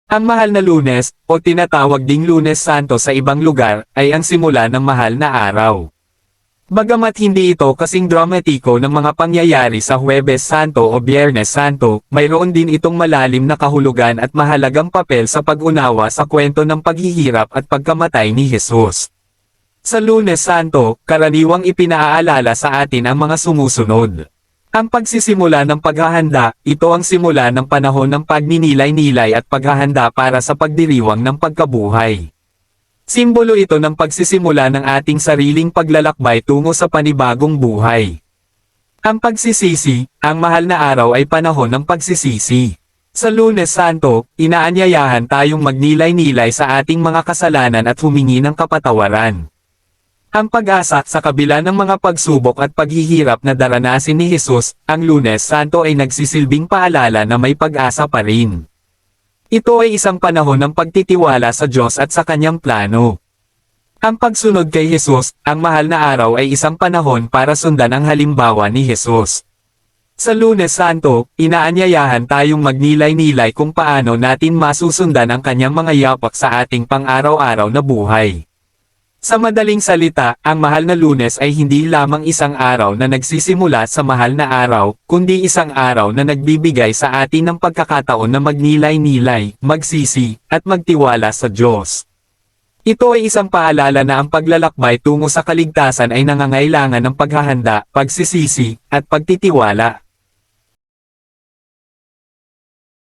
Ang mahal na Lunes, o tinatawag ding Lunes Santo sa ibang lugar, ay ang simula ng mahal na araw. Bagamat hindi ito kasing dramatiko ng mga pangyayari sa Huwebes Santo o Biyernes Santo, mayroon din itong malalim na kahulugan at mahalagang papel sa pag-unawa sa kwento ng paghihirap at pagkamatay ni Jesus. Sa Lunes Santo, karaniwang ipinaaalala sa atin ang mga sumusunod. Ang pagsisimula ng paghahanda, ito ang simula ng panahon ng pagninilay-nilay at paghahanda para sa pagdiriwang ng pagkabuhay. Simbolo ito ng pagsisimula ng ating sariling paglalakbay tungo sa panibagong buhay. Ang pagsisisi, ang mahal na araw ay panahon ng pagsisisi. Sa Lunes Santo, inaanyayahan tayong magnilay-nilay sa ating mga kasalanan at humingi ng kapatawaran. Ang pag-asa, sa kabila ng mga pagsubok at paghihirap na daranasin ni Jesus, ang Lunes Santo ay nagsisilbing paalala na may pag-asa pa rin. Ito ay isang panahon ng pagtitiwala sa Diyos at sa kanyang plano. Ang pagsunod kay Jesus, ang mahal na araw ay isang panahon para sundan ang halimbawa ni Jesus. Sa Lunes Santo, inaanyayahan tayong magnilay-nilay kung paano natin masusundan ang kanyang mga yapak sa ating pang-araw-araw na buhay. Sa madaling salita, ang mahal na Lunes ay hindi lamang isang araw na nagsisimula sa mahal na araw, kundi isang araw na nagbibigay sa atin ng pagkakataon na magnilay-nilay, magsisi, at magtiwala sa Diyos. Ito ay isang paalala na ang paglalakbay tungo sa kaligtasan ay nangangailangan ng paghahanda, pagsisisi, at pagtitiwala.